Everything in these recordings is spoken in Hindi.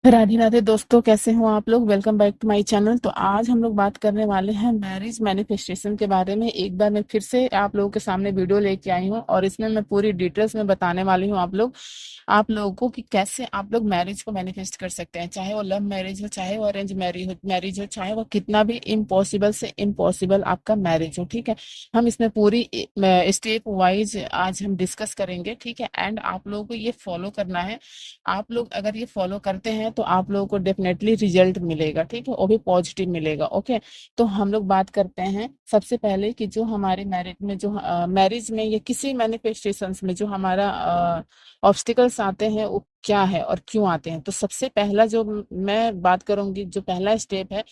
राधे राधे दोस्तों, कैसे हो आप लोग। Welcome back to my channel. तो आज हम लोग बात करने वाले हैं मैरिज मैनिफेस्टेशन के बारे में। एक बार मैं फिर से आप लोगों के सामने वीडियो लेके आई हूँ और इसमें मैं पूरी डिटेल्स में बताने वाली हूँ आप लोगों को कि कैसे आप लोग मैरिज को मैनिफेस्ट कर सकते हैं। चाहे वो लव मैरिज हो, चाहे वो अरेंज मैरिज हो, चाहे वो कितना भी इम्पॉसिबल से इम्पॉसिबल आपका मैरिज हो। ठीक है, हम इसमें पूरी स्टेप वाइज आज हम डिस्कस करेंगे। ठीक है, एंड आप लोगों को ये फॉलो करना है। आप लोग अगर ये फॉलो करते हैं तो आप लोगों को डेफिनेटली रिजल्ट मिलेगा। ठीक है, वो भी पॉजिटिव मिलेगा। ओके, तो हम लोग बात करते हैं सबसे पहले कि जो हमारे मैरिज में जो मैरिज में या किसी मैनिफेस्टेशंस में जो हमारा ऑब्स्टिकल्स आते हैं वो क्या है और क्यों आते हैं। तो सबसे पहला जो मैं बात करूंगी, जो पहला स्टेप है,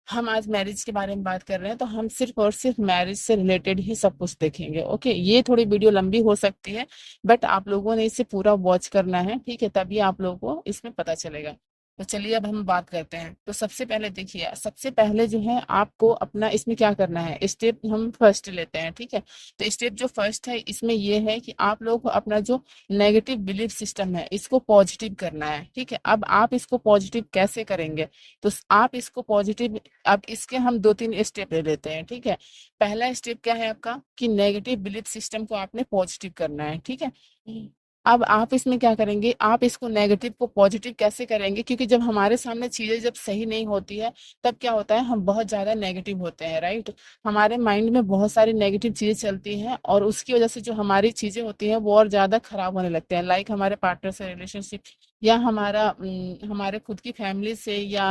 हम आज मैरिज के बारे में बात कर रहे हैं तो हम सिर्फ और सिर्फ मैरिज से रिलेटेड ही सब कुछ देखेंगे। ओके, ये थोड़ी वीडियो लंबी हो सकती है बट आप लोगों ने इसे पूरा वॉच करना है। ठीक है, तभी आप लोगों को इसमें पता चलेगा। तो चलिए अब हम बात करते हैं। तो सबसे पहले देखिए, सबसे पहले जो है आपको अपना इसमें क्या करना है, स्टेप हम फर्स्ट लेते हैं। ठीक है, तो स्टेप जो फर्स्ट है इसमें ये है कि आप लोग को अपना जो नेगेटिव बिलीफ सिस्टम है इसको पॉजिटिव करना है। ठीक है, अब आप इसको पॉजिटिव कैसे करेंगे, तो आप इसको पॉजिटिव, अब इसके हम दो तीन स्टेप ले लेते हैं। ठीक है, पहला स्टेप क्या है आपका कि नेगेटिव बिलीफ सिस्टम को आपने पॉजिटिव करना है। ठीक है, अब आप इसमें क्या करेंगे, आप इसको नेगेटिव को पॉजिटिव कैसे करेंगे, क्योंकि जब हमारे सामने चीजें जब सही नहीं होती है तब क्या होता है, हम बहुत ज्यादा नेगेटिव होते हैं। राइट, हमारे माइंड में बहुत सारी नेगेटिव चीजें चलती हैं और उसकी वजह से जो हमारी चीजें होती हैं वो और ज्यादा खराब होने लगते हैं। लाइक हमारे पार्टनर से रिलेशनशिप, या हमारे खुद की फैमिली से, या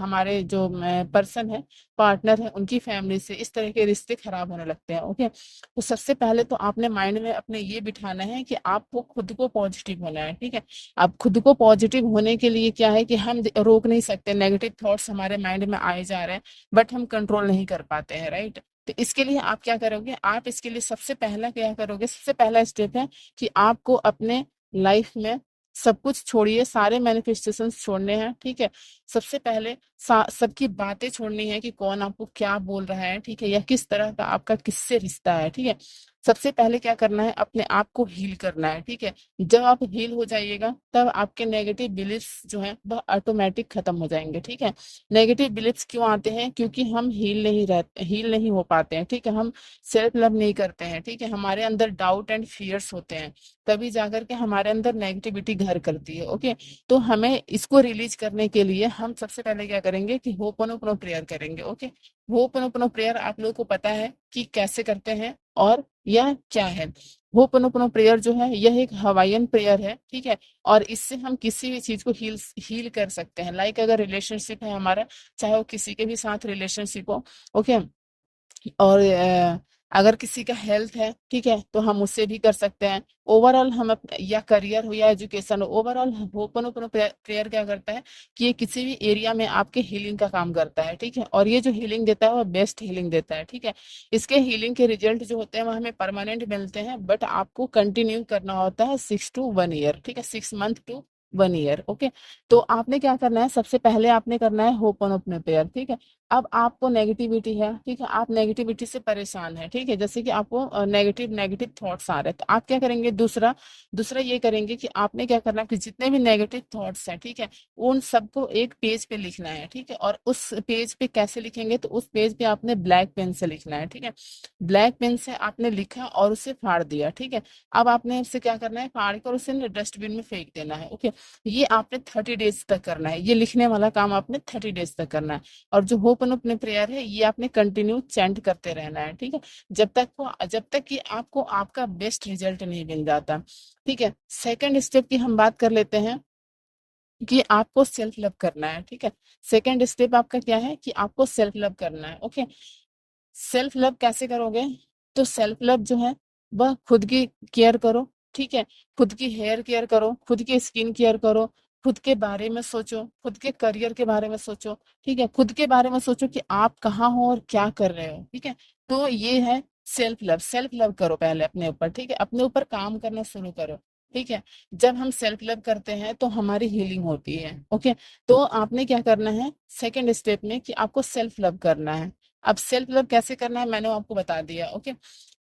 हमारे जो पर्सन है, पार्टनर है, उनकी फैमिली से, इस तरह के रिश्ते खराब होने लगते हैं। ओके, तो सबसे पहले तो आपने माइंड में अपने ये बिठाना है कि आपको खुद को पॉजिटिव होना है। ठीक है, अब खुद को पॉजिटिव होने के लिए क्या है कि हम रोक नहीं सकते, नेगेटिव थॉट्स हमारे माइंड में आए जा रहे हैं बट हम कंट्रोल नहीं कर पाते हैं। राइट, तो इसके लिए आप क्या करोगे, आप इसके लिए सबसे पहला क्या करोगे, सबसे पहला स्टेप है कि आपको अपने लाइफ में सब कुछ छोड़िए, सारे मैनिफेस्टेशंस छोड़ने हैं। ठीक है, सबसे पहले सबकी बातें छोड़नी है कि कौन आपको क्या बोल रहा है। ठीक है, या किस तरह का आपका किससे रिश्ता है। ठीक है, सबसे पहले क्या करना है, अपने आप को हील करना है। ठीक है, जब आप हील हो जाइएगा तब आपके नेगेटिव बिलीफ्स जो है वह ऑटोमेटिक खत्म हो जाएंगे। ठीक है, नेगेटिव बिलीफ्स क्यों आते हैं, क्योंकि हम हील नहीं हो पाते हैं। ठीक है, हम सेल्फ लव नहीं करते हैं। ठीक है, हमारे अंदर डाउट एंड फियर्स होते हैं, तभी जाकर के हमारे अंदर नेगेटिविटी घर करती है। ओके, तो हमें इसको रिलीज करने के लिए हम सबसे पहले क्या करेंगे कि होपनोपनो प्रेयर करेंगे। ओके, होपनोपनो प्रेयर आप लोगों को पता है कि कैसे करते हैं और यह क्या है। होपनोपनो प्रेयर जो है यह एक हवाईयन प्रेयर है। ठीक है, और इससे हम किसी भी चीज को हील हील कर सकते हैं। लाइक अगर रिलेशनशिप है हमारा, चाहे वो किसी के भी साथ रिलेशनशिप हो। ओके, और अगर किसी का हेल्थ है, ठीक है, तो हम उससे भी कर सकते हैं। ओवरऑल हम या करियर हो या एजुकेशन हो, ओवरऑल होपनोपनो प्रेयर क्या करता है कि ये किसी भी एरिया में आपके हीलिंग का काम करता है। ठीक है, और ये जो हीलिंग देता है वो बेस्ट हीलिंग देता है। ठीक है, इसके हीलिंग के रिजल्ट जो होते हैं वो हमें परमानेंट मिलते हैं, बट आपको कंटिन्यू करना होता है 6 to 1 year। ठीक है, 6 month to 1 year। ओके, तो आपने क्या करना है, सबसे पहले आपने करना है होपनोपनो प्रेयर। ठीक है, अब आपको नेगेटिविटी है, ठीक है, आप नेगेटिविटी से परेशान है। ठीक है, जैसे कि आपको नेगेटिव नेगेटिव थॉट्स आ रहे हैं, तो आप क्या करेंगे, दूसरा दूसरा ये करेंगे कि आपने क्या करना है कि जितने भी नेगेटिव थॉट्स हैं, ठीक है, उन सबको एक पेज पे लिखना है। ठीक है, और उस पेज पे कैसे लिखेंगे, तो उस पेज पे आपने ब्लैक पेन से लिखना है। ठीक है, ब्लैक पेन से आपने लिखा और उसे फाड़ दिया। ठीक है, अब आपने उसे क्या करना है, फाड़ कर उसे डस्टबिन में फेंक देना है। ओके, ये आपने 30 डेज तक करना है, ये लिखने वाला काम आपने 30 डेज तक करना है। और जो होपनोपनो प्रेयर है ये आपने कंटिन्यू चैंट करते रहना है। ठीक है, जब तक कि आपको आपका बेस्ट रिजल्ट नहीं मिल जाता। ठीक है, सेकंड स्टेप की हम बात कर लेते हैं कि आपको सेल्फ लव करना है। ठीक है, सेकंड स्टेप आपका क्या है कि आपको सेल्फ लव करना है। ओके, सेल्फ लव कैसे करोगे, तो सेल्फ लव जो है वह खुद की केयर करो। ठीक है, खुद की हेयर केयर करो, खुद की स्किन केयर करो, खुद के बारे में सोचो, खुद के करियर के बारे में सोचो। ठीक है, खुद के बारे में सोचो कि आप कहाँ हो और क्या कर रहे हो। ठीक है, तो ये है सेल्फ लव। सेल्फ लव करो पहले अपने ऊपर। ठीक है, अपने ऊपर काम करना शुरू करो। ठीक है, जब हम सेल्फ लव करते हैं तो हमारी हीलिंग होती है। ओके, तो आपने क्या करना है सेकंड स्टेप में कि आपको सेल्फ लव करना है। अब सेल्फ लव कैसे करना है मैंने आपको बता दिया। ओके,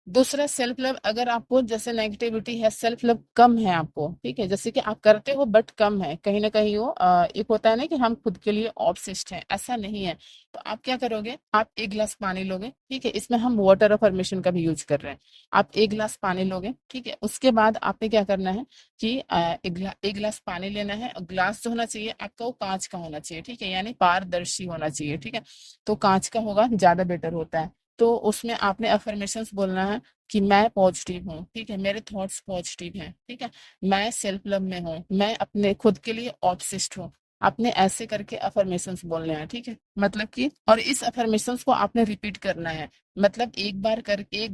दूसरा सेल्फ लव, अगर आपको जैसे नेगेटिविटी है, सेल्फ लव कम है आपको, ठीक है, जैसे कि आप करते हो बट कम है कहीं ना कहीं, वो एक होता है ना कि हम खुद के लिए ऑब्सेस्ड हैं, ऐसा नहीं है। तो आप क्या करोगे, आप एक गिलास पानी लोगे, ठीक है, इसमें हम वाटर अफर्मेशन का भी यूज कर रहे हैं। आप एक गिलास पानी लोगे, ठीक है, उसके बाद आपने क्या करना है कि एक गिलास पानी लेना है, और गिलास जो होना चाहिए आपका वो कांच का होना चाहिए, ठीक है, यानी पारदर्शी होना चाहिए, ठीक है। तो कांच का होगा ज्यादा बेटर होता है। तो उसमें आपने अफर्मेशंस बोलना है कि मैं पॉजिटिव हूँ, ठीक है, मेरे थॉट्स पॉजिटिव हैं, ठीक है, मैं सेल्फ लव में हूँ, मैं अपने खुद के लिए ऑब्सेस्ड हूँ। आपने ऐसे करके अफर्मेशंस बोलने हैं, ठीक है, मतलब कि, और इस अफर्मेशंस को आपने रिपीट करना है, मतलब एक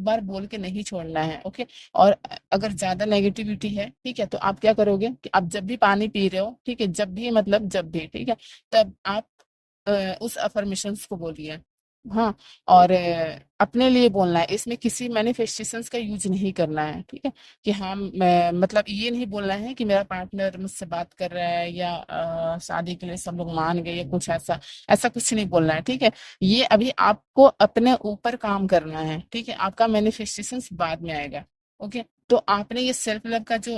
बार बोल के नहीं छोड़ना है, ओके। और अगर ज्यादा नेगेटिविटी है, ठीक है, तो आप क्या करोगे कि आप जब भी पानी पी रहे हो, ठीक है, जब भी मतलब जब भी, ठीक है, तब आप उस अफर्मेशंस को बोलिए। हाँ, और अपने लिए बोलना है, इसमें किसी मैनिफेस्टेशंस का यूज नहीं करना है, ठीक है, कि हाँ मैं मतलब ये नहीं बोलना है कि मेरा पार्टनर मुझसे बात कर रहा है, या शादी के लिए सब लोग मान गए, या कुछ ऐसा, ऐसा कुछ नहीं बोलना है, ठीक है। ये अभी आपको अपने ऊपर काम करना है, ठीक है, आपका मैनिफेस्टेशंस बाद में आएगा, ओके। तो आपने ये सेल्फ लव का जो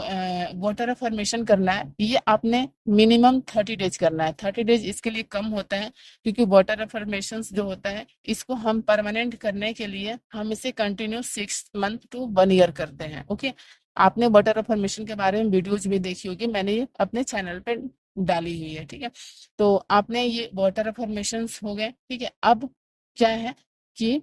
वाटर अफर्मेशन करना है, ये आपने मिनिमम 30 डेज करना है। 30 डेज इसके लिए कम होता है, क्योंकि वाटर अफर्मेशंस जो होता है, इसको हम परमानेंट करने के लिए हम इसे कंटिन्यू 6 मंथ to 1 ईयर करते हैं, ओके। आपने वाटर अफर्मेशन के बारे में वीडियोज भी देखी होगी, मैंने ये अपने चैनल पे डाली हुई है, ठीक है। तो आपने ये वाटर अफर्मेशंस हो गए, ठीक है। अब क्या है कि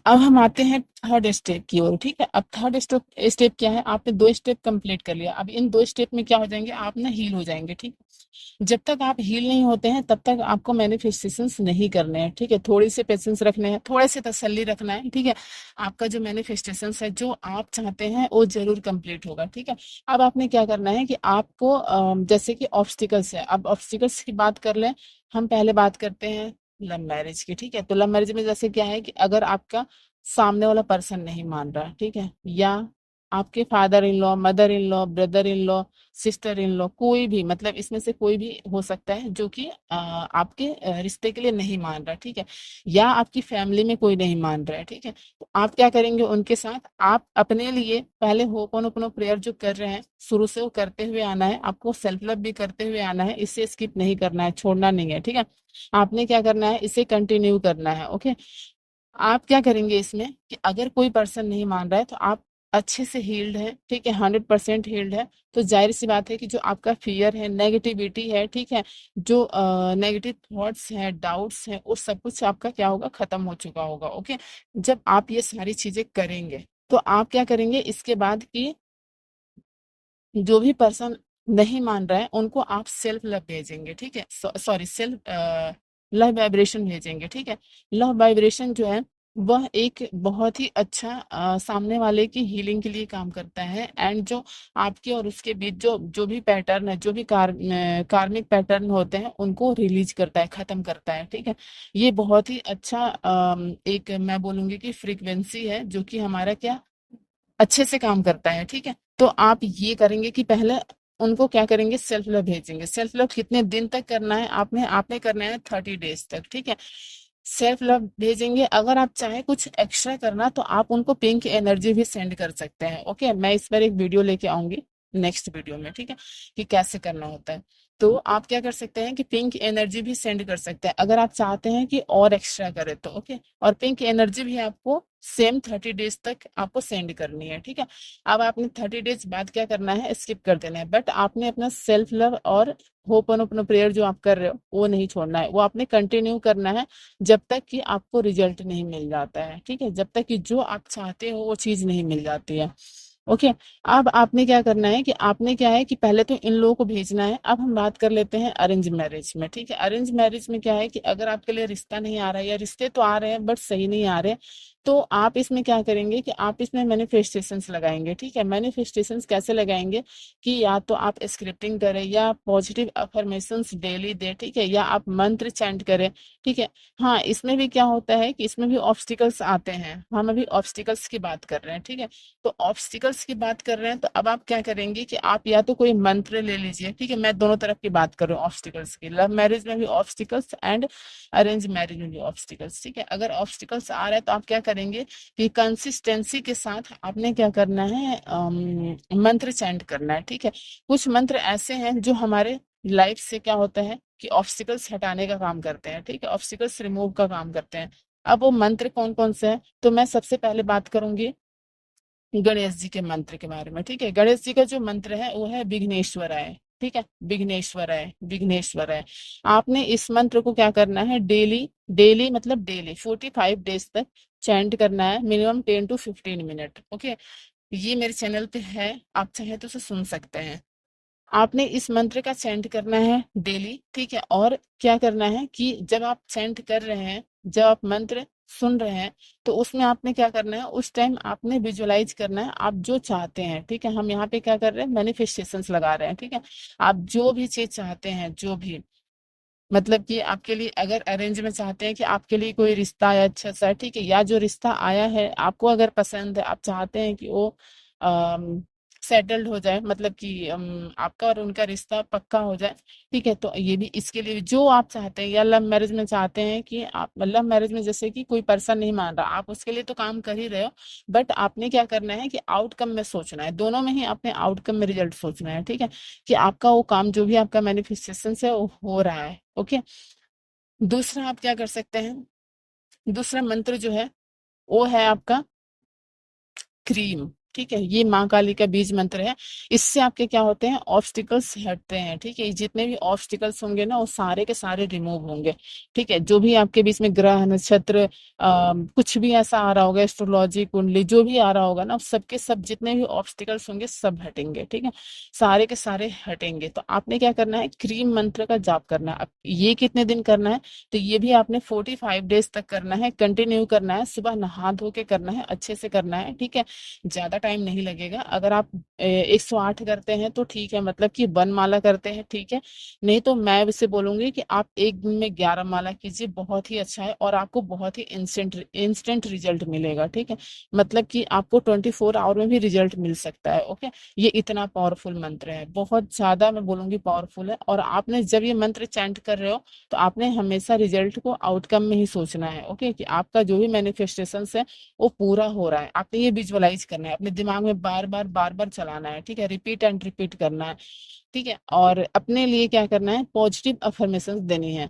अब हम आते हैं थर्ड स्टेप की ओर, ठीक है। अब थर्ड स्टेप स्टेप क्या है, आपने 2 स्टेप कंप्लीट कर लिया, अब इन 2 स्टेप में क्या हो जाएंगे, आप ना हील हो जाएंगे, ठीक है। जब तक आप हील नहीं होते हैं तब तक आपको मैनिफेस्टेशंस नहीं करने हैं, ठीक है, थोड़ी सी पेशेंस रखने हैं, थोड़े से तसल्ली रखना है, ठीक है। आपका जो मैनिफेस्टेशंस है, जो आप चाहते हैं वो जरूर कंप्लीट होगा, ठीक है। अब आपने क्या करना है कि आपको जैसे कि ऑब्स्टिकल्स है, अब ऑब्स्टिकल्स की बात कर लें। हम पहले बात करते हैं लव मैरिज की, ठीक है। तो लव मैरिज में जैसे क्या है कि अगर आपका सामने वाला पर्सन नहीं मान रहा, ठीक है, या आपके father in law, mother in law, brother in law, sister in law, कोई भी, मतलब इसमें से कोई भी हो सकता है जो कि आपके रिश्ते के लिए नहीं मान रहा, ठीक है, या आपकी फैमिली में कोई नहीं मान रहा है, ठीक है। तो आप क्या करेंगे उनके साथ, आप अपने लिए पहले होपोनोपोनो प्रेयर जो कर रहे हैं शुरू से वो करते हुए आना है, आपको सेल्फ लव भी करते हुए आना है, इसे स्किप नहीं करना है, छोड़ना नहीं है, ठीक है। आपने क्या करना है, इसे कंटिन्यू करना है, ओके। आप क्या करेंगे इसमें कि अगर कोई पर्सन नहीं मान रहा है तो आप अच्छे से हील्ड है, ठीक है, 100% हील्ड है, तो जाहिर सी बात है कि जो आपका फियर है, नेगेटिविटी है, ठीक है, जो नेगेटिव थॉट्स हैं, डाउट्स हैं, वो सब कुछ आपका क्या होगा, खत्म हो चुका होगा, ओके। जब आप ये सारी चीजें करेंगे तो आप क्या करेंगे इसके बाद कि जो भी पर्सन नहीं मान रहा है उनको आप सेल्फ लव भेजेंगे, ठीक है, सॉरी सेल्फ लव वाइब्रेशन भेजेंगे, ठीक है। लव वाइब्रेशन जो है वह एक बहुत ही अच्छा सामने वाले की हीलिंग के लिए काम करता है, एंड जो आपके और उसके बीच जो जो भी पैटर्न है, जो भी कार्मिक पैटर्न होते हैं, उनको रिलीज करता है, खत्म करता है, ठीक है। ये बहुत ही अच्छा एक मैं बोलूंगी कि फ्रीक्वेंसी है जो कि हमारा क्या अच्छे से काम करता है, ठीक है। तो आप ये करेंगे कि पहले उनको क्या करेंगे, सेल्फ लव भेजेंगे। सेल्फ लव कितने दिन तक करना है, आपने आपने करना है 30 डेज तक, ठीक है। सेल्फ लव भेजेंगे, अगर आप चाहे कुछ एक्स्ट्रा करना तो आप उनको पिंक एनर्जी भी सेंड कर सकते हैं, ओके। मैं इस पर एक वीडियो लेके आऊंगी नेक्स्ट वीडियो में, ठीक है, कि कैसे करना होता है। तो आप क्या कर सकते हैं कि पिंक एनर्जी भी सेंड कर सकते हैं अगर आप चाहते हैं कि और एक्स्ट्रा करे तो, ओके। और पिंक एनर्जी भी आपको सेम 30 डेज तक आपको सेंड करनी है, ठीक है। अब आपने 30 डेज बाद क्या करना है, स्किप कर देना है, बट आपने अपना सेल्फ लव और होपन प्रेयर जो आप कर रहे हो वो नहीं छोड़ना है, वो आपने कंटिन्यू करना है जब तक कि आपको रिजल्ट नहीं मिल जाता है, ठीक है, जब तक कि जो आप चाहते हो वो चीज नहीं मिल जाती है, ओके। अब आपने क्या करना है कि आपने क्या है कि पहले तो इन लोगों को भेजना है। अब हम बात कर लेते हैं अरेंज मैरिज में, ठीक है। अरेंज मैरिज में क्या है कि अगर आपके लिए रिश्ता नहीं आ रहा है, या रिश्ते तो आ रहे हैं बट सही नहीं आ रहे, तो आप इसमें क्या करेंगे कि आप इसमें मैनिफेस्टेशंस लगाएंगे, ठीक है। मैनिफेस्टेशंस कैसे लगाएंगे कि या तो आप स्क्रिप्टिंग करें, या पॉजिटिव अफर्मेशंस डेली दे, ठीक है, या आप मंत्र चैंट करें, ठीक है। हाँ, इसमें भी क्या होता है कि इसमें भी ऑब्स्टिकल्स आते हैं, हम अभी ऑब्स्टिकल्स की बात कर रहे हैं, ठीक है। तो ऑब्स्टिकल्स की बात कर रहे हैं तो अब आप क्या करेंगे कि आप या तो कोई मंत्र ले लीजिए, ठीक है, मैं दोनों तरफ की बात कर रहा हूँ ऑब्स्टिकल्स की, लव मैरिज में भी ऑब्स्टिकल्स एंड अरेंज मैरिज में भी ऑब्स्टिकल्स, ठीक है। अगर ऑब्स्टिकल्स आ रहे हैं तो आप क्या करेंगे करेंगे कि कंसिस्टेंसी के साथ आपने क्या करना है, मंत्र चैंट करना है। ठीक है, कुछ मंत्र ऐसे हैं जो हमारे लाइफ से क्या होता है कि ऑब्स्टिकल्स हटाने का काम करते हैं। ठीक है, ऑब्स्टिकल्स रिमूव का काम करते हैं। अब वो मंत्र कौन कौन से हैं, तो मैं सबसे पहले बात करूंगी गणेश जी के मंत्र के बारे में। ठीक है, गणेश जी का जो मंत्र है वो है विघ्नेश्वराय। ठीक है, विघ्नेश्वराय, विघ्नेश्वराय। आपने इस मंत्र को क्या करना है, डेली, डेली मतलब डेली 45 डेज तक चैंट करना है, मिनिमम 10 to 15 मिनट। ओके, ये मेरे चैनल पे है, आप चाहे तो उसे सुन सकते हैं। आपने इस मंत्र का चैंट करना है डेली। ठीक है, और क्या करना है कि जब आप चैंट कर रहे हैं, जब आप मंत्र सुन रहे हैं, तो उसमें आपने क्या करना है, उस टाइम आपने विजुअलाइज करना है आप जो चाहते हैं। ठीक है, हम यहाँ पे क्या कर रहे हैं, मैनिफेस्टेशंस लगा रहे हैं। ठीक है, आप जो भी चीज चाहते हैं, जो भी, मतलब कि आपके लिए अगर अरेंज में चाहते हैं कि आपके लिए कोई रिश्ता आया अच्छा सा, ठीक है, या जो रिश्ता आया है आपको अगर पसंद है, आप चाहते हैं कि वो सेटल्ड हो जाए, मतलब कि आपका और उनका रिश्ता पक्का हो जाए। ठीक है, तो ये भी, इसके लिए भी जो आप चाहते हैं, या लव मैरिज में चाहते हैं कि आप, लव मैरिज में जैसे कि कोई पर्सन नहीं मान रहा, आप उसके लिए तो काम कर ही रहे हो, बट आपने क्या करना है कि आउटकम में सोचना है, दोनों में ही आपने आउटकम में रिजल्ट सोचना है। ठीक है, कि आपका वो काम जो भी आपका मैनिफेस्टेशन से वो हो रहा है। ओके, दूसरा आप क्या कर सकते हैं, दूसरा मंत्र जो है वो है आपका क्रीम। ठीक है, ये माँ काली का बीज मंत्र है। इससे आपके क्या होते हैं, ऑब्स्टिकल्स हटते हैं। ठीक है, जितने भी ऑब्स्टिकल्स होंगे ना वो सारे के सारे रिमूव होंगे। ठीक है, जो भी आपके बीच में ग्रह नक्षत्र कुछ भी ऐसा आ रहा होगा, एस्ट्रोलॉजी कुंडली जो भी आ रहा होगा ना, सबके सब जितने भी ऑब्स्टिकल्स होंगे सब हटेंगे। ठीक है, सारे के सारे हटेंगे। तो आपने क्या करना है, क्रीम मंत्र का जाप करना है। अब ये कितने दिन करना है, तो ये भी आपने 45 डेज तक करना है, कंटिन्यू करना है, सुबह नहा धो के करना है, अच्छे से करना है। ठीक है, ज्यादा टाइम नहीं लगेगा। अगर आप 108 करते हैं तो ठीक है, मतलब कि 1 माला करते हैं, ठीक है, नहीं तो मैं इसे बोलूंगी कि आप एक दिन में 11 माला कीजिए, बहुत ही अच्छा है, और आपको बहुत ही इंस्टेंट इंस्टेंट रिजल्ट मिलेगा। ठीक है, मतलब कि आपको 24 आवर में भी रिजल्ट मिल सकता है। ओके, ये इतना पावरफुल मंत्र है, बहुत ज्यादा मैं बोलूंगी पावरफुल है। और आपने जब ये मंत्र चैंट कर रहे हो तो आपने हमेशा रिजल्ट को आउटकम में ही सोचना है। ओके, कि आपका जो भी मैनिफेस्टेशन है वो पूरा हो रहा है, आपने ये विजुअलाइज करना है, अपने दिमाग में बार बार चलाना है। ठीक है, रिपीट एंड रिपीट करना है। ठीक है, और अपने लिए क्या करना है, पॉजिटिव अफर्मेशन देनी है।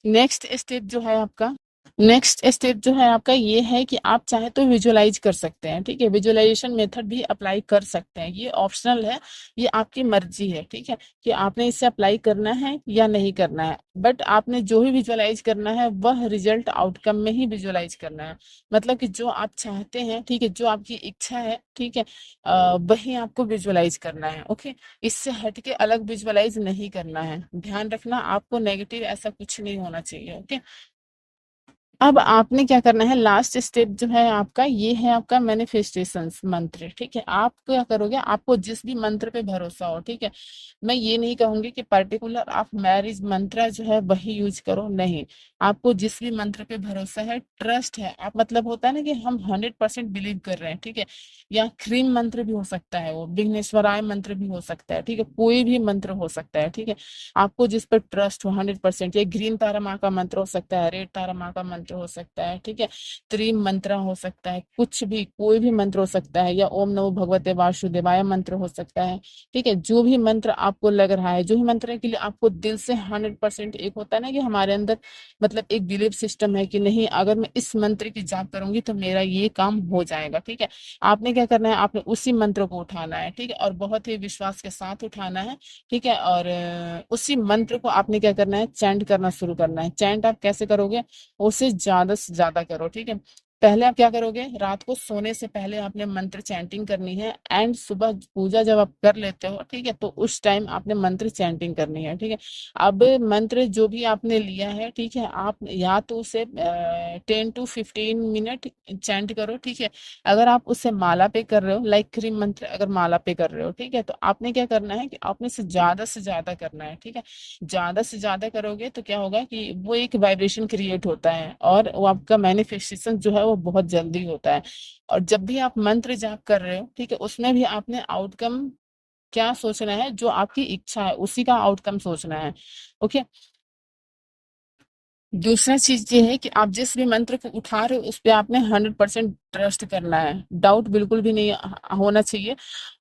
नेक्स्ट स्टेप जो है आपका, नेक्स्ट स्टेप जो है आपका ये है कि आप चाहे तो विजुअलाइज कर सकते हैं। ठीक है, विजुअलाइजेशन मेथड भी अप्लाई कर सकते हैं, ये ऑप्शनल है, ये आपकी मर्जी है। ठीक है, कि आपने इसे अप्लाई करना है या नहीं करना है, बट आपने जो भी विजुअलाइज करना है वह रिजल्ट आउटकम में ही विजुअलाइज करना है। मतलब कि जो आप चाहते हैं, ठीक है, जो आपकी इच्छा है, ठीक है, वही आपको विजुअलाइज करना है। ओके, इससे हटके अलग विजुअलाइज नहीं करना है, ध्यान रखना, आपको नेगेटिव ऐसा कुछ नहीं होना चाहिए। ओके, अब आपने क्या करना है, लास्ट स्टेप जो है आपका ये है आपका मैनिफेस्टेशन मंत्र। ठीक है, आप क्या करोगे, आपको जिस भी मंत्र पे भरोसा हो, ठीक है, मैं ये नहीं कहूंगी कि पर्टिकुलर आप मैरिज मंत्र जो है वही यूज करो, नहीं, आपको जिस भी मंत्र पे भरोसा है, ट्रस्ट है, आप, मतलब होता है ना कि हम 100% बिलीव कर रहे हैं। ठीक है, या क्रीम मंत्र भी हो सकता है, वो विघ्नेश्वराय मंत्र भी हो सकता है। ठीक है, कोई भी मंत्र हो सकता है। ठीक है, आपको जिस पर ट्रस्ट हो 100%, ये ग्रीन तारा माँ का मंत्र हो सकता है, रेड तारा माँ का मंत्र हो सकता है। ठीक है, त्रिम मंत्र हो सकता है, कुछ भी, कोई भी मंत्र हो सकता है, या ओम नमो भगवते वासुदेवाय मंत्र हो सकता है। ठीक है, जो भी मंत्र आपको लग रहा है, जो भी मंत्र के लिए आपको दिल से 100%, एक होता है ना कि हमारे अंदर मतलब एक बिलीफ सिस्टम है कि नहीं, अगर मैं इस मंत्र की जाप करूंगी तो मेरा ये काम हो जाएगा। ठीक है, आपने क्या करना है, आपने उसी मंत्र को उठाना है। ठीक है, और बहुत ही विश्वास के साथ उठाना है। ठीक है, और उसी मंत्र को आपने क्या करना है, चैंट करना शुरू करना है। चैंट आप कैसे करोगे, उसे ज्यादा से ज्यादा करो। ठीक है, पहले आप क्या करोगे, रात को सोने से पहले आपने मंत्र चैंटिंग करनी है, एंड सुबह पूजा जब आप कर लेते हो, ठीक है, तो उस टाइम आपने मंत्र चैंटिंग करनी है। ठीक है, अब मंत्र जो भी आपने लिया है, ठीक है, आप या तो उसे 10 to 15 मिनट चैंट करो। ठीक है, अगर आप उससे माला पे कर रहे हो, लाइक क्रीम मंत्र अगर माला पे कर रहे हो, ठीक है, तो आपने क्या करना है कि आपने से ज्यादा करना है। ठीक है, ज्यादा से ज्यादा करोगे तो क्या होगा कि वो एक वाइब्रेशन क्रिएट होता है, और वो आपका मैनिफेस्टेशन जो है वो बहुत जल्दी होता है। और जब भी आप मंत्र जाप कर रहे हो, ठीक है, उसमें भी आपने आउटकम क्या सोचना है, जो आपकी इच्छा है उसी का आउटकम सोचना है। ओके, दूसरा चीज ये है कि आप जिस भी मंत्र को उठा रहे हो उस पे आपने 100% ट्रस्ट करना है, डाउट बिल्कुल भी नहीं होना चाहिए।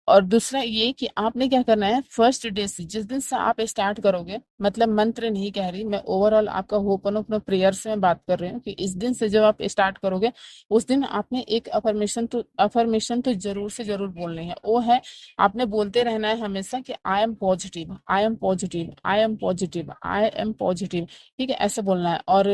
और दूसरा ये कि आपने क्या करना है, फर्स्ट डे से जिस दिन से आप स्टार्ट करोगे, मतलब मंत्र नहीं कह रही मैं, ओवरऑल आपका होपन प्रेयर से मैं बात कर रही हूँ, कि इस दिन से जब आप स्टार्ट करोगे उस दिन आपने एक अफर्मेशन तो जरूर से जरूर बोलनी है। वो है, आपने बोलते रहना है हमेशा कि I am positive, I am positive, I am positive, I am positive. ठीक है, ऐसे बोलना है। और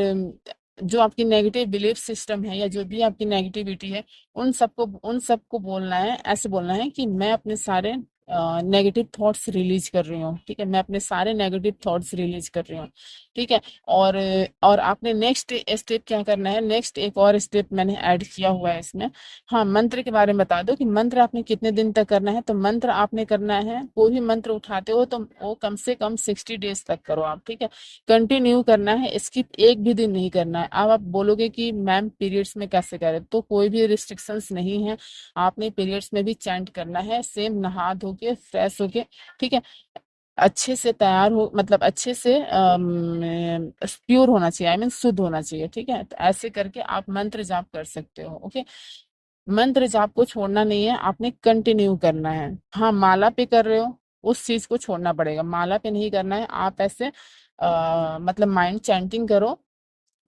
जो आपकी नेगेटिव बिलीफ सिस्टम है या जो भी आपकी नेगेटिविटी है, उन सबको बोलना है, ऐसे बोलना है कि मैं अपने सारे नेगेटिव थॉट्स रिलीज कर रही हूँ। ठीक है, मैं अपने सारे नेगेटिव थॉट्स रिलीज कर रही हूँ। ठीक है। और और आपने नेक्स्ट स्टेप क्या करना है, नेक्स्ट एक और स्टेप मैंने ऐड किया हुआ है इसमें। हाँ, मंत्र के बारे में बता दो कि मंत्र आपने कितने दिन तक करना है। तो मंत्र आपने करना है, कोई भी मंत्र उठाते हो तो वो कम से कम 60 डेज तक करो आप। ठीक है, कंटिन्यू करना है, स्किप एक भी दिन नहीं करना है। अब आप बोलोगे कि मैम पीरियड्स में कैसे करें, तो कोई भी रिस्ट्रिक्शंस नहीं है, आपने पीरियड्स में भी चैंट करना है, सेम नहा धो के फ्रेश होके। ठीक है, अच्छे से तैयार हो, मतलब अच्छे से प्योर होना चाहिए, आई मीन शुद्ध होना चाहिए। ठीक है, तो ऐसे करके आप मंत्र जाप कर सकते हो। ओके, मंत्र जाप को छोड़ना नहीं है, आपने कंटिन्यू करना है। हाँ, माला पे कर रहे हो उस चीज को छोड़ना पड़ेगा, माला पे नहीं करना है। आप ऐसे मतलब माइंड चैंटिंग करो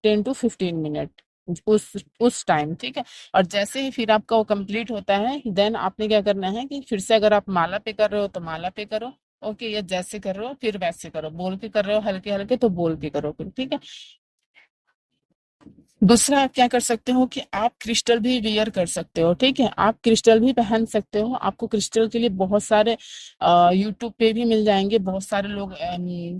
10 to 15 मिनट उस टाइम। ठीक है, और जैसे ही फिर आपका वो कंप्लीट होता है, देन आपने क्या करना है कि फिर से अगर आप माला पे कर रहे हो तो माला पे करो। ओके, या जैसे कर रहे हो फिर वैसे करो, बोल के कर रहे हो हल्के हल्के तो बोल के करो फिर। ठीक है। दूसरा आप क्या कर सकते हो कि आप क्रिस्टल भी वियर कर सकते हो। ठीक है, आप क्रिस्टल भी पहन सकते हो। आपको क्रिस्टल के लिए बहुत सारे यूट्यूब पे भी मिल जाएंगे, बहुत सारे लोग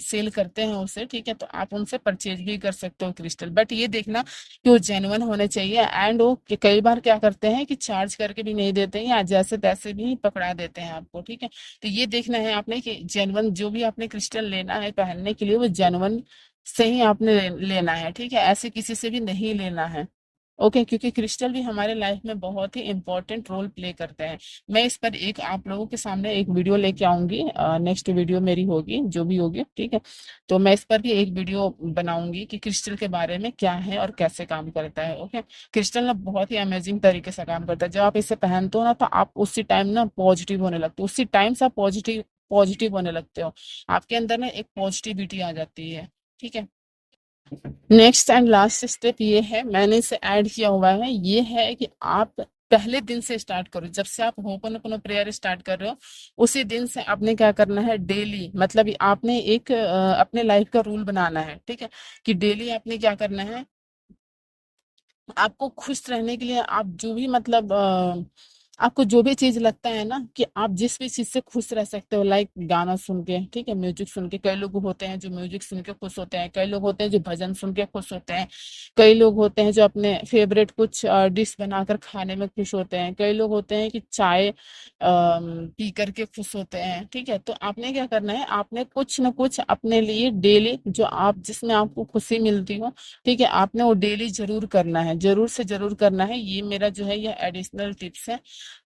सेल करते हैं उसे। ठीक है, तो आप उनसे परचेज भी कर सकते हो क्रिस्टल, बट ये देखना कि वो जेन्युइन होने चाहिए। एंड वो कई बार क्या करते हैं कि चार्ज करके भी नहीं देते हैं, या जैसे तैसे भी पकड़ा देते हैं आपको। ठीक है, तो ये देखना है आपने कि जेन्युइन जो भी आपने क्रिस्टल लेना है पहनने के लिए वो जेन्युइन से ही आपने लेना है। ठीक है, ऐसे किसी से भी नहीं लेना है। ओके, क्योंकि क्रिस्टल भी हमारे लाइफ में बहुत ही इंपॉर्टेंट रोल प्ले करते हैं। मैं इस पर एक आप लोगों के सामने एक वीडियो लेके आऊंगी, नेक्स्ट वीडियो मेरी होगी जो भी होगी। ठीक है, तो मैं इस पर भी एक वीडियो बनाऊंगी कि क्रिस्टल के बारे में क्या है और कैसे काम करता है। ओके, क्रिस्टल ना बहुत ही अमेजिंग तरीके से काम करता है। जब आप इसे पहनते हो ना तो आप उसी टाइम ना पॉजिटिव होने लगते हो, उसी टाइम से आप पॉजिटिव पॉजिटिव होने लगते हो। आपके अंदर ना एक पॉजिटिविटी आ जाती है। ठीक है, नेक्स्ट एंड लास्ट स्टेप ये है, मैंने इसे ऐड किया हुआ है, ये है कि आप पहले दिन से स्टार्ट करो। जब से आप होपन प्रेयर स्टार्ट कर रहे हो उसी दिन से आपने क्या करना है, डेली, मतलब आपने एक अपने लाइफ का रूल बनाना है। ठीक है, कि डेली आपने क्या करना है, आपको खुश रहने के लिए आप जो भी मतलब आपको जो भी चीज लगता है ना कि आप जिस भी चीज से खुश रह सकते हो, लाइक गाना सुन के। ठीक है, म्यूजिक सुन के, कई लोग होते हैं जो म्यूजिक सुन के खुश होते हैं, कई लोग होते हैं जो भजन सुन के खुश होते हैं, कई लोग होते हैं जो अपने फेवरेट कुछ डिश बनाकर खाने में खुश होते हैं, कई लोग होते हैं कि चाय पी करके खुश होते हैं। ठीक है, तो आपने क्या करना है, आपने कुछ ना कुछ अपने लिए डेली जो आप जिसमें आपको खुशी मिलती हो, ठीक है, आपने वो डेली जरूर करना है, जरूर से जरूर करना है। ये मेरा जो है ये एडिशनल टिप्स है।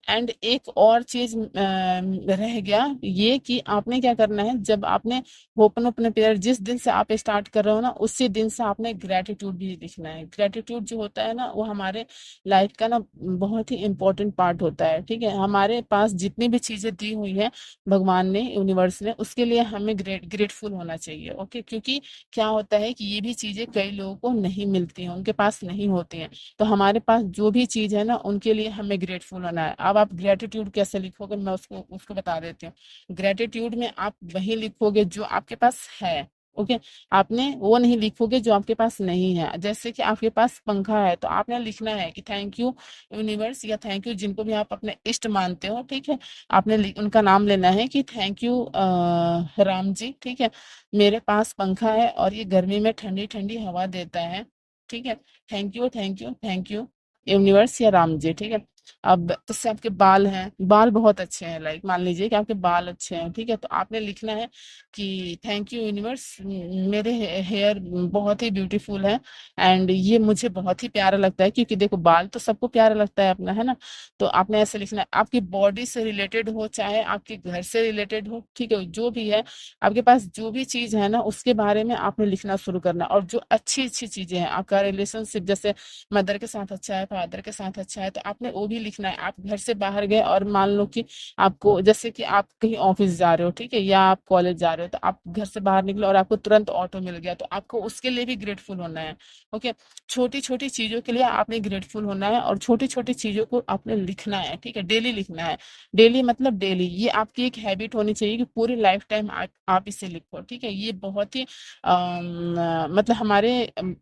एंड एक और चीज रह गया, ये कि आपने क्या करना है, जब आपने ओपन अपने पेयर जिस दिन से आप स्टार्ट कर रहे हो ना उसी दिन से आपने ग्रेटिट्यूड भी लिखना है। ग्रेटिट्यूड जो होता है ना वो हमारे लाइफ का ना बहुत ही इंपॉर्टेंट पार्ट होता है। ठीक है, हमारे पास जितनी भी चीजें दी हुई है भगवान ने, यूनिवर्स ने, उसके लिए हमें ग्रेटफुल होना चाहिए। ओके, क्योंकि क्या होता है कि ये भी चीजें कई लोगों को नहीं मिलती हैं, उनके पास नहीं होती हैं। तो हमारे पास जो भी चीज है ना उनके लिए हमें ग्रेटफुल होना है। अब आप ग्रेटिट्यूड कैसे लिखोगे, मैं उसको उसको बता देती हूँ। ग्रेटिट्यूड में आप वही लिखोगे जो आपके पास है। ओके, आपने वो नहीं लिखोगे जो आपके पास नहीं है। जैसे कि आपके पास पंखा है तो आपने लिखना है कि थैंक यू यूनिवर्स, या थैंक यू जिनको भी आप अपने इष्ट मानते हो। ठीक है, आपने उनका नाम लेना है कि थैंक यू राम जी। ठीक है, मेरे पास पंखा है और ये गर्मी में ठंडी ठंडी हवा देता है। ठीक है, thank you thank you thank you universe या राम जी। ठीक है, अब जैसे आपके बाल हैं, बाल बहुत अच्छे हैं, लाइक मान लीजिए कि आपके बाल अच्छे हैं, ठीक है, तो आपने लिखना है कि थैंक यू यूनिवर्स, मेरे हेयर बहुत ही ब्यूटीफुल है एंड ये मुझे बहुत ही प्यारा लगता है, क्योंकि देखो बाल तो सबको प्यारा लगता है अपना, है ना। तो आपने ऐसे लिखना है, आपकी बॉडी से रिलेटेड हो चाहे आपके घर से रिलेटेड हो, ठीक है, जो भी है आपके पास जो भी चीज है ना उसके बारे में आपने लिखना शुरू करना है। और जो अच्छी अच्छी चीजें हैं, आपका रिलेशनशिप जैसे मदर के साथ अच्छा है, फादर के साथ अच्छा है, तो आपने वो भी लिखना है। आप घर से बाहर गए और मान लो कि आपको, जैसे कि आप कहीं ऑफिस जा रहे हो, ठीक है, या आप कॉलेज जा रहे हो, तो आप घर से बाहर निकले और आपको तुरंत ऑटो मिल गया, तो आपको उसके लिए भी ग्रेटफुल होना है। ओके, छोटी छोटी चीजों के लिए आपने ग्रेटफुल होना है और छोटी छोटी चीजों को आपने लिखना है, ठीक है, डेली लिखना है। डेली मतलब डेली, ये आपकी एक हैबिट होनी चाहिए कि पूरी लाइफ टाइम आप इसे लिखो, ठीक है। ये बहुत ही मतलब हमारे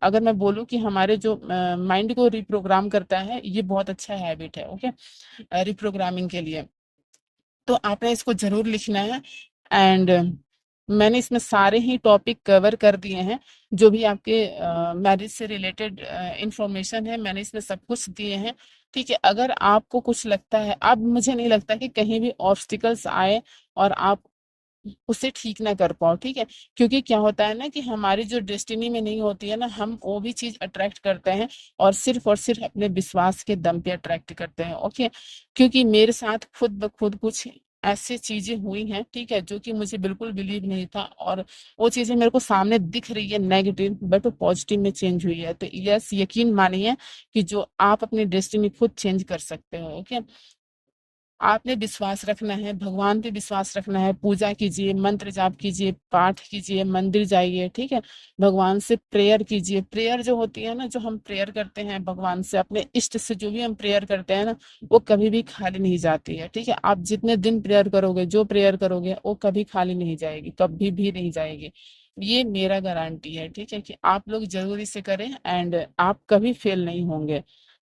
अगर मैं बोलूँ कि हमारे जो माइंड को रिप्रोग्राम करता है, ये बहुत अच्छा हैबिट है। ओके, रिप्रोग्रामिंग के लिए तो आपने इसको जरूर लिखना है। एंड मैंने इसमें सारे ही टॉपिक कवर कर दिए हैं, जो भी आपके मैरिज से रिलेटेड इंफॉर्मेशन है, मैंने इसमें सब कुछ दिए हैं, ठीक है। अगर आपको कुछ लगता है, अब मुझे नहीं लगता कि कहीं भी ऑब्स्टिकल्स आए और आप उसे ठीक ना कर पाओ, ठीक है। क्योंकि क्या होता है ना कि हमारी जो डेस्टिनी में नहीं होती है ना, हम वो भी चीज अट्रैक्ट करते हैं और सिर्फ अपने विश्वास के दम पे अट्रैक्ट करते हैं। ओके, क्योंकि मेरे साथ खुद ब खुद कुछ ऐसी चीजें हुई हैं, ठीक है, जो कि मुझे बिल्कुल बिलीव नहीं था, और वो चीजें मेरे को सामने दिख रही है नेगेटिव, बट वो पॉजिटिव में चेंज हुई है। तो यस, यकीन मानिए कि जो आप अपनी डेस्टिनी खुद चेंज कर सकते हो। ओके, आपने विश्वास रखना है, भगवान पे विश्वास रखना है, पूजा कीजिए, मंत्र जाप कीजिए, पाठ कीजिए, मंदिर जाइए, ठीक है। भगवान से प्रेयर कीजिए। प्रेयर जो होती है ना, जो हम प्रेयर करते हैं भगवान से, अपने इष्ट से जो भी हम प्रेयर करते हैं ना, वो कभी भी खाली नहीं जाती है, ठीक है। आप जितने दिन प्रेयर करोगे, जो प्रेयर करोगे, वो कभी खाली नहीं जाएगी, कभी भी नहीं जाएगी। ये मेरा गारंटी है, ठीक है, कि आप लोग जरूर इसे करें एंड आप कभी फेल नहीं होंगे।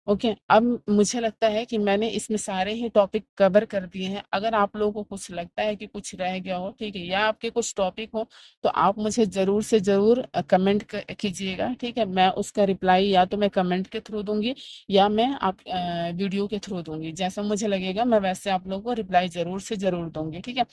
ओके, अब मुझे लगता है कि मैंने इसमें सारे ही टॉपिक कवर कर दिए हैं। अगर आप लोगों को कुछ लगता है कि कुछ रह गया हो, ठीक है, या आपके कुछ टॉपिक हो, तो आप मुझे जरूर से जरूर कमेंट कीजिएगा, ठीक है। मैं उसका रिप्लाई या तो मैं कमेंट के थ्रू दूंगी, या मैं आप वीडियो के थ्रू दूंगी, जैसा मुझे लगेगा मैं वैसे आप लोगों को रिप्लाई जरूर से जरूर दूंगी, ठीक है।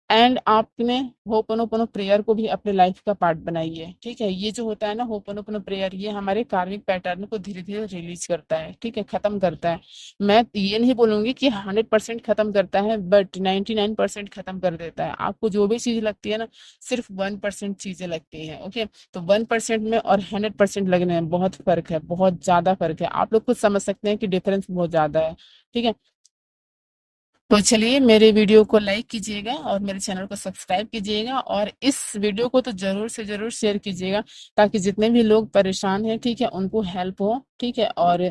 एंड आपने होपनोपनो प्रेयर को भी अपने लाइफ का पार्ट बनाइए, ठीक है। ये जो होता है ना होपनोपनो प्रेयर, ये हमारे कार्मिक पैटर्न को धीरे धीरे रिलीज करता है, ठीक है, खत्म करता है। मैं ये नहीं बोलूंगी कि 100% खत्म करता है, बट 99% खत्म कर देता है। आपको जो भी चीज लगती है ना, सिर्फ 1% चीजें लगती हैं। ओके, तो 1% में और 100% लगने में बहुत फर्क है, बहुत ज्यादा फर्क है। आप लोग खुद समझ सकते हैं कि डिफरेंस बहुत ज्यादा है, ठीक है। तो चलिए, मेरे वीडियो को लाइक कीजिएगा और मेरे चैनल को सब्सक्राइब कीजिएगा, और इस वीडियो को तो जरूर से जरूर शेयर कीजिएगा, ताकि जितने भी लोग परेशान हैं, ठीक है, उनको हेल्प हो, ठीक है। और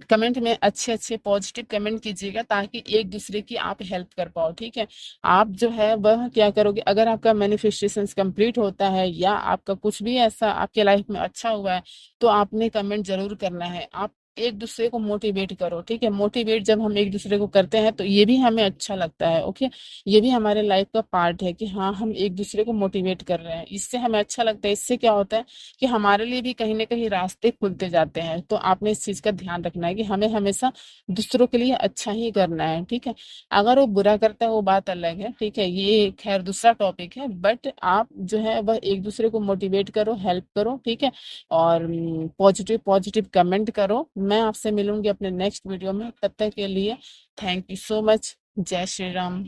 कमेंट में अच्छे अच्छे पॉजिटिव कमेंट कीजिएगा, ताकि एक दूसरे की आप हेल्प कर पाओ, ठीक है। आप जो है वह क्या करोगे, अगर आपका मैनिफेस्टेशन कंप्लीट होता है या आपका कुछ भी ऐसा आपके लाइफ में अच्छा हुआ है, तो आपने कमेंट जरूर करना है। आप एक दूसरे को मोटिवेट करो, ठीक है। मोटिवेट जब हम एक दूसरे को करते हैं, तो ये भी हमें अच्छा लगता है। ओके, ये भी हमारे लाइफ का पार्ट है कि हाँ, हम एक दूसरे को मोटिवेट कर रहे हैं, इससे हमें अच्छा लगता है। इससे क्या होता है कि हमारे लिए भी कहीं ना कहीं रास्ते खुलते जाते हैं। तो आपने इस चीज का ध्यान रखना है कि हमें हमेशा दूसरों के लिए अच्छा ही करना है, ठीक है। अगर वो बुरा करता है, वो बात अलग है, ठीक है, ये खैर दूसरा टॉपिक है, बट आप जो है वह एक दूसरे को मोटिवेट करो, हेल्प करो, ठीक है। और पॉजिटिव पॉजिटिव कमेंट करो। मैं आपसे मिलूंगी अपने नेक्स्ट वीडियो में, तब तक के लिए थैंक यू सो मच। जय श्री राम।